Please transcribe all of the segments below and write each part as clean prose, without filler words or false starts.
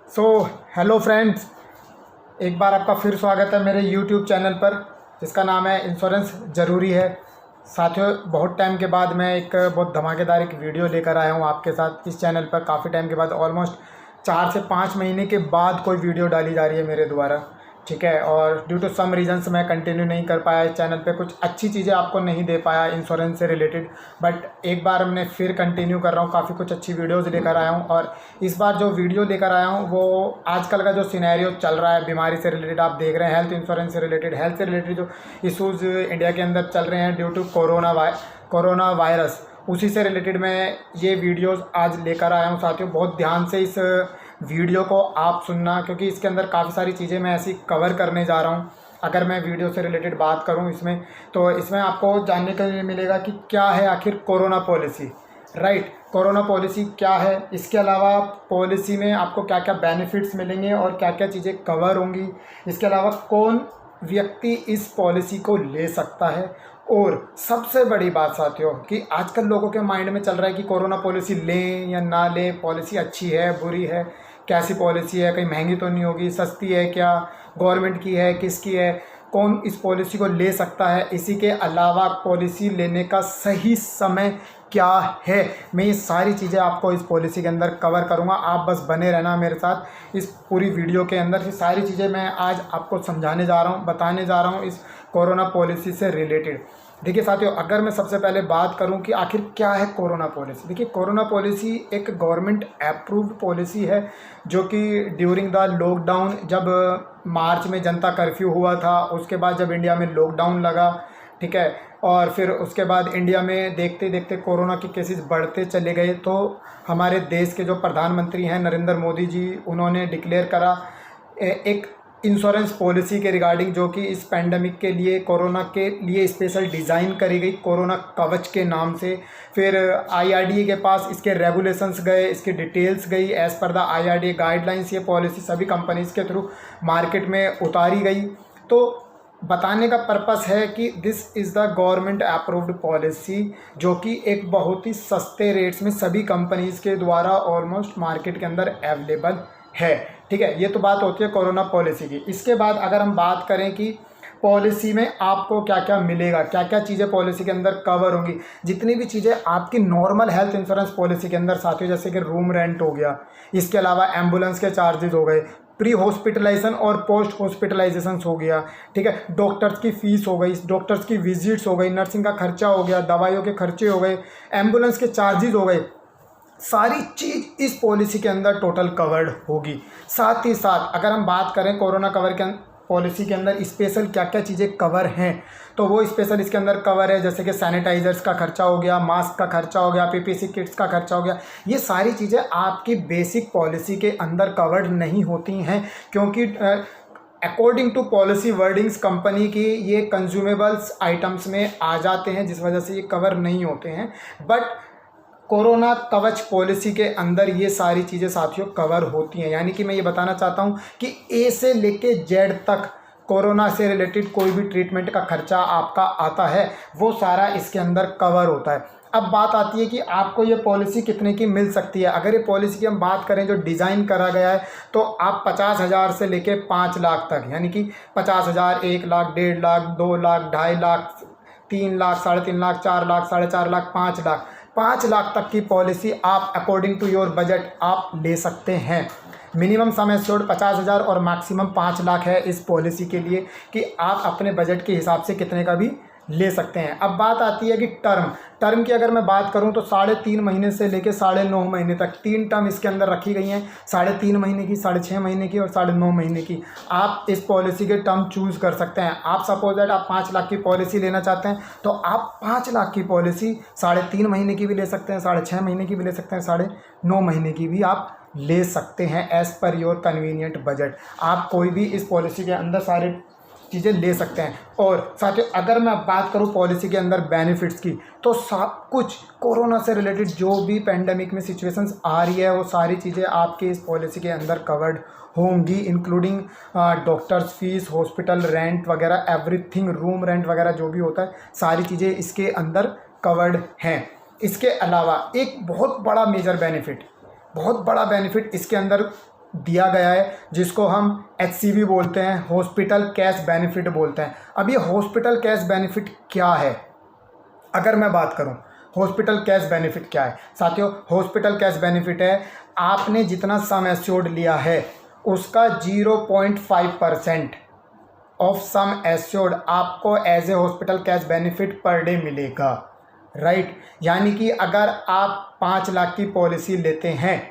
So hello friends, एक बार आपका फिर स्वागत है मेरे यूट्यूब चैनल पर जिसका नाम है इंश्योरेंस ज़रूरी है। साथियों, बहुत टाइम के बाद मैं एक बहुत धमाकेदार एक वीडियो लेकर आया हूँ आपके साथ इस चैनल पर। काफ़ी टाइम के बाद, ऑलमोस्ट 4 से 5 महीने के बाद कोई वीडियो डाली जा रही है मेरे द्वारा, ठीक है। और ड्यू टू सम रीजंस मैं कंटिन्यू नहीं कर पाया इस चैनल पे, कुछ अच्छी चीज़ें आपको नहीं दे पाया इंश्योरेंस से रिलेटेड। बट एक बार हमने फिर कंटिन्यू कर रहा हूँ, काफ़ी कुछ अच्छी वीडियोस लेकर आया हूँ। और इस बार जो वीडियो लेकर आया हूँ वो आजकल का जो सिनेरियो चल रहा है बीमारी से रिलेटेड, आप देख रहे हैं हेल्थ इंश्योरेंस से रिलेटेड, हेल्थ से रिलेटेड जो इशूज़ इंडिया के अंदर चल रहे हैं ड्यू टू कोरोना वायरस, उसी से रिलेटेड मैं ये वीडियोज़ आज लेकर आया हूँ। साथियों, बहुत ध्यान से इस वीडियो को आप सुनना, क्योंकि इसके अंदर काफ़ी सारी चीज़ें मैं ऐसी कवर करने जा रहा हूँ। अगर मैं वीडियो से रिलेटेड बात करूँ इसमें, तो इसमें आपको जानने के लिए मिलेगा कि क्या है आखिर corona policy, right. Corona policy क्या है, इसके अलावा पॉलिसी में आपको क्या क्या बेनिफिट्स मिलेंगे और क्या क्या चीज़ें कवर होंगी, इसके अलावा कौन व्यक्ति इस पॉलिसी को ले सकता है। और सबसे बड़ी बात साथियों कि आजकल लोगों के माइंड में चल रहा है कि कोरोना पॉलिसी लें या ना लें, पॉलिसी अच्छी है बुरी है, कैसी पॉलिसी है, कहीं महंगी तो नहीं होगी, सस्ती है क्या, गवर्नमेंट की है किसकी है, कौन इस पॉलिसी को ले सकता है, इसी के अलावा पॉलिसी लेने का सही समय क्या है। मैं ये सारी चीज़ें आपको इस पॉलिसी के अंदर कवर करूँगा, आप बस बने रहना मेरे साथ इस पूरी वीडियो के अंदर। ये सारी चीज़ें मैं आज आपको समझाने जा रहा हूँ, बताने जा रहा हूँ इस कोरोना पॉलिसी से रिलेटेड। देखिए साथियों, अगर मैं सबसे पहले बात करूं कि आखिर क्या है कोरोना पॉलिसी। देखिए, कोरोना पॉलिसी एक गवर्नमेंट अप्रूव्ड पॉलिसी है जो कि ड्यूरिंग द लॉकडाउन, जब मार्च में जनता कर्फ्यू हुआ था, उसके बाद जब इंडिया में लॉकडाउन लगा, ठीक है, और फिर उसके बाद इंडिया में देखते देखते कोरोना के केसेस बढ़ते चले गए, तो हमारे देश के जो प्रधानमंत्री हैं नरेंद्र मोदी जी, उन्होंने डिक्लेयर करा एक इंश्योरेंस पॉलिसी के रिगार्डिंग, जो कि इस पैंडमिक के लिए, कोरोना के लिए स्पेशल डिज़ाइन करी गई, कोरोना कवच के नाम से। फिर IRDA के पास इसके रेगुलेशंस गए, इसकी डिटेल्स गई, as per the IRDA guidelines ये पॉलिसी सभी कंपनीज़ के थ्रू मार्केट में उतारी गई। तो बताने का पर्पस है कि this is the government approved policy, जो कि एक बहुत ही सस्ते रेट्स में सभी कंपनीज़ के द्वारा ऑलमोस्ट मार्केट के अंदर अवेलेबल है, ठीक है। ये तो बात होती है कोरोना पॉलिसी की। इसके बाद अगर हम बात करें कि पॉलिसी में आपको क्या क्या मिलेगा, क्या क्या चीज़ें पॉलिसी के अंदर कवर होंगी, जितनी भी चीज़ें आपकी नॉर्मल हेल्थ इंश्योरेंस पॉलिसी के अंदर साथियों, जैसे कि रूम रेंट हो गया, इसके अलावा एम्बुलेंस के चार्जेस हो गए, प्री हॉस्पिटलाइजेशन और पोस्ट हॉस्पिटलाइजेशन हो गया, ठीक है, डॉक्टर्स की फ़ीस हो गई, डॉक्टर्स की विजिट्स हो गई, नर्सिंग का खर्चा हो गया, दवाइयों के खर्चे हो गए, एम्बुलेंस के चार्जेस हो गए, सारी चीज़ इस पॉलिसी के अंदर टोटल कवर्ड होगी। साथ ही साथ अगर हम बात करें कोरोना कवर के पॉलिसी के अंदर स्पेशल क्या क्या चीज़ें कवर हैं, तो वो स्पेशल इसके अंदर कवर है, जैसे कि सैनिटाइजर्स का खर्चा हो गया, मास्क का खर्चा हो गया, PPC किट्स का खर्चा हो गया। ये सारी चीज़ें आपकी बेसिक पॉलिसी के अंदर कवर्ड नहीं होती हैं, क्योंकि according to policy wordings company की ये कंज्यूमेबल्स आइटम्स में आ जाते हैं, जिस वजह से ये कवर नहीं होते हैं। बट कोरोना कवच पॉलिसी के अंदर ये सारी चीज़ें साथियों कवर होती हैं। यानी कि मैं ये बताना चाहता हूँ कि A से लेके Z तक कोरोना से रिलेटेड कोई भी ट्रीटमेंट का खर्चा आपका आता है, वो सारा इसके अंदर कवर होता है। अब बात आती है कि आपको ये पॉलिसी कितने की मिल सकती है। अगर ये पॉलिसी की हम बात करें जो डिज़ाइन करा गया है, तो आप 50,000 से लेके 5 लाख तक, यानी कि 50,000, 1 लाख, 1.5 लाख, 2 लाख, 2.5 लाख, 3 लाख, 3.5 लाख, 4 लाख, 4.5 लाख, 5 लाख तक की पॉलिसी आप अकॉर्डिंग टू योर बजट आप ले सकते हैं। मिनिमम सम एश्योर्ड 50,000 और मैक्सिमम 5 लाख है इस पॉलिसी के लिए, कि आप अपने बजट के हिसाब से कितने का भी ले सकते हैं। अब बात आती है कि टर्म की अगर मैं बात करूं तो 3.5 महीने से लेकर 9.5 महीने तक 3 टर्म इसके अंदर रखी गई हैं, 3.5 महीने की, 6.5 महीने की और 9.5 महीने की। आप इस पॉलिसी के टर्म चूज़ कर सकते हैं। आप सपोज दैट आप 5 लाख की पॉलिसी लेना चाहते हैं, तो आप 5 लाख की पॉलिसी 3.5 महीने की भी ले सकते हैं, 6.5 महीने की भी ले सकते हैं, 9.5 महीने की भी आप ले सकते हैं, as per your convenient budget. आप कोई भी इस पॉलिसी के अंदर सारे चीज़ें ले सकते हैं। और साथियों, अगर मैं बात करूं पॉलिसी के अंदर बेनिफिट्स की, तो सब कुछ कोरोना से रिलेटेड जो भी पेंडेमिक में सिचुएशंस आ रही है, वो सारी चीज़ें आपके इस पॉलिसी के अंदर कवर्ड होंगी, including doctors fees, hospital rent वगैरह, एवरीथिंग, रूम रेंट वगैरह जो भी होता है, सारी चीज़ें इसके अंदर कवर्ड हैं। इसके अलावा एक बहुत बड़ा मेजर बेनिफिट, बहुत बड़ा बेनिफिट इसके अंदर दिया गया है, जिसको हम HCB बोलते हैं, हॉस्पिटल कैश बेनिफिट बोलते हैं। अब ये हॉस्पिटल कैश बेनिफिट क्या है? अगर मैं बात करूं हॉस्पिटल कैश बेनिफिट क्या है साथियों, हॉस्पिटल कैश बेनिफिट है आपने जितना सम एश्योर्ड लिया है उसका 0.5% ऑफ सम एश्योर्ड आपको as a hospital cash benefit per day मिलेगा, राइट। यानी कि अगर आप 5 लाख की पॉलिसी लेते हैं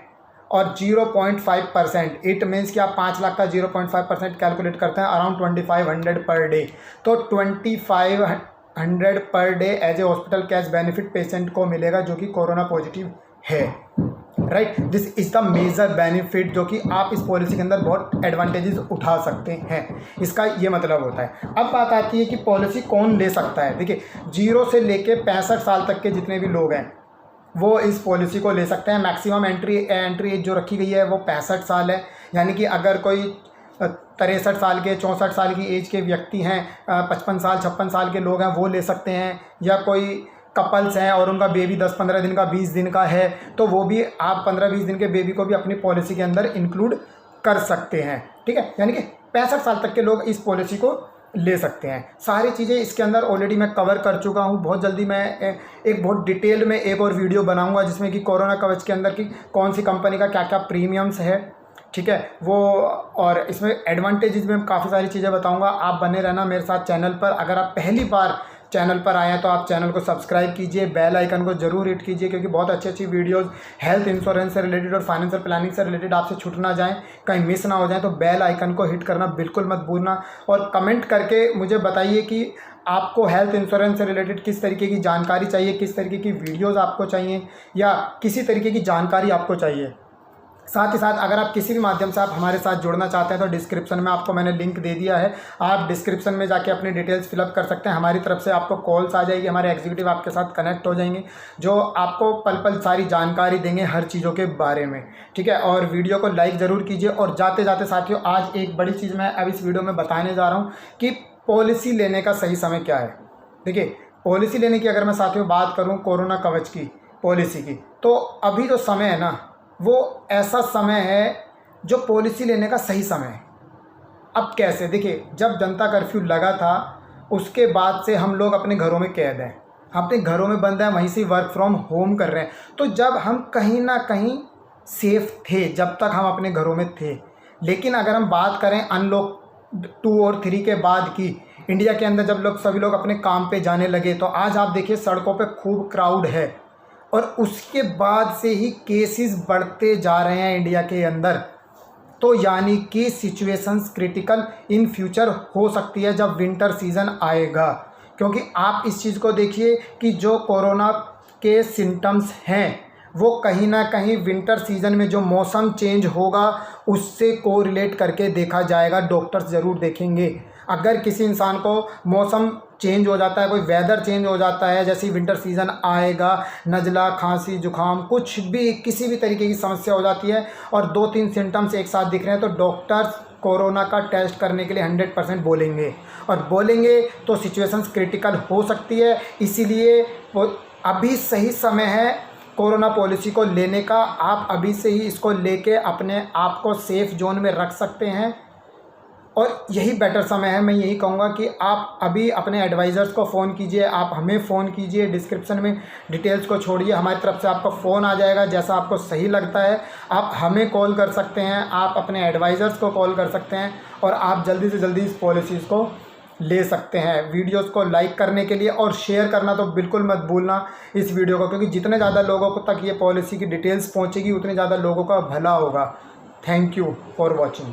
और 0.5%, इट मीन्स कि आप 5 लाख का 0.5% कैलकुलेट करते हैं अराउंड 2500 पर डे, तो 2500 per day as a hospital cash benefit patient को मिलेगा जो कि कोरोना पॉजिटिव है, right. This is the major benefit जो कि आप इस पॉलिसी के अंदर बहुत एडवांटेजेस उठा सकते हैं, इसका ये मतलब होता है। अब बात आती है कि पॉलिसी कौन ले सकता है। देखिए 0 से लेके 65 साल तक के जितने भी लोग हैं वो इस पॉलिसी को ले सकते हैं। मैक्सिमम एंट्री एज जो रखी गई है वो 65 साल है। यानी कि अगर कोई 63 साल के 64 साल की एज के व्यक्ति हैं, 55 साल 56 साल के लोग हैं वो ले सकते हैं, या कोई कपल्स हैं और उनका बेबी 10-15 दिन का 20 दिन का है तो वो भी आप 15-20 दिन के बेबी को भी अपनी पॉलिसी के अंदर इंक्लूड कर सकते हैं, ठीक है। यानी कि 65 साल तक के लोग इस पॉलिसी को ले सकते हैं। सारी चीज़ें इसके अंदर ऑलरेडी मैं कवर कर चुका हूँ। बहुत जल्दी मैं एक बहुत डिटेल में एक और वीडियो बनाऊंगा जिसमें कि कोरोना कवच के अंदर की कौन सी कंपनी का क्या क्या प्रीमियम्स है, ठीक है वो, और इसमें एडवांटेजेस में काफ़ी सारी चीज़ें बताऊंगा। आप बने रहना मेरे साथ चैनल पर। अगर आप पहली बार चैनल पर आए हैं तो आप चैनल को सब्सक्राइब कीजिए, बेल आइकन को जरूर हिट कीजिए, क्योंकि बहुत अच्छी अच्छी वीडियोस हेल्थ इंश्योरेंस से रिलेटेड और फाइनेंशियल प्लानिंग से रिलेटेड आपसे छूट ना जाएं, कहीं मिस ना हो जाए। तो बेल आइकन को हिट करना बिल्कुल मत भूलना, और कमेंट करके मुझे बताइए कि आपको हेल्थ इंश्योरेंस से रिलेटेड किस तरीके की जानकारी चाहिए, किस तरीके की वीडियोज़ आपको चाहिए, या किसी तरीके की जानकारी आपको चाहिए। साथ ही साथ अगर आप किसी भी माध्यम से आप हमारे साथ जुड़ना चाहते हैं तो डिस्क्रिप्शन में आपको मैंने लिंक दे दिया है, आप डिस्क्रिप्शन में जाके अपनी डिटेल्स फिलअप कर सकते हैं। हमारी तरफ से आपको कॉल्स आ जाएगी, हमारे एग्जीक्यूटिव आपके साथ कनेक्ट हो जाएंगे जो आपको पल पल सारी जानकारी देंगे हर चीज़ों के बारे में, ठीक है। और वीडियो को लाइक ज़रूर कीजिए। और जाते जाते साथियों आज एक बड़ी चीज़ मैं अब इस वीडियो में बताने जा रहा हूँ कि पॉलिसी लेने का सही समय क्या है। देखिए पॉलिसी लेने की अगर मैं साथियों बात करूँ कोरोना कवच की पॉलिसी की, तो अभी जो समय है ना वो ऐसा समय है जो पॉलिसी लेने का सही समय है। अब कैसे? देखिए जब जनता कर्फ्यू लगा था उसके बाद से हम लोग अपने घरों में कैद हैं, अपने घरों में बंद हैं, वहीं से वर्क फ्रॉम होम कर रहे हैं। तो जब हम कहीं ना कहीं सेफ थे जब तक हम अपने घरों में थे, लेकिन अगर हम बात करें अनलॉक 2 और 3 के बाद की इंडिया के अंदर जब सभी लोग अपने काम पे जाने लगे, तो आज आप देखिए सड़कों पे खूब क्राउड है और उसके बाद से ही केसेस बढ़ते जा रहे हैं इंडिया के अंदर। तो यानी कि सिचुएशंस क्रिटिकल इन फ्यूचर हो सकती है जब विंटर सीज़न आएगा, क्योंकि आप इस चीज़ को देखिए कि जो कोरोना के सिम्टम्स हैं वो कहीं ना कहीं विंटर सीज़न में जो मौसम चेंज होगा उससे कोरिलेट करके देखा जाएगा। डॉक्टर्स ज़रूर देखेंगे अगर किसी इंसान को मौसम चेंज हो जाता है, कोई वेदर चेंज हो जाता है, जैसे ही विंटर सीज़न आएगा, नज़ला, खांसी, जुकाम, कुछ भी किसी भी तरीके की समस्या हो जाती है और 2-3 सिम्टम्स एक साथ दिख रहे हैं, तो डॉक्टर्स कोरोना का टेस्ट करने के लिए 100% बोलेंगे, और बोलेंगे तो सिचुएशंस क्रिटिकल हो सकती है। इसीलिए अभी सही समय है कोरोना पॉलिसी को लेने का। आप अभी से ही इसको लेके अपने आप को सेफ जोन में रख सकते हैं और यही बेटर समय है। मैं यही कहूँगा कि आप अभी अपने एडवाइज़र्स को फ़ोन कीजिए, आप हमें फ़ोन कीजिए, डिस्क्रिप्शन में डिटेल्स को छोड़िए, हमारी तरफ से आपका फ़ोन आ जाएगा। जैसा आपको सही लगता है आप हमें कॉल कर सकते हैं, आप अपने एडवाइज़र्स को कॉल कर सकते हैं और आप जल्दी से जल्दी इस पॉलिसीज़ को ले सकते हैं। वीडियोस को लाइक करने के लिए और शेयर करना तो बिल्कुल मत भूलना इस वीडियो को, क्योंकि जितने ज़्यादा लोगों को तक ये पॉलिसी की डिटेल्स पहुँचेगी उतने ज़्यादा लोगों का भला होगा। Thank you for watching.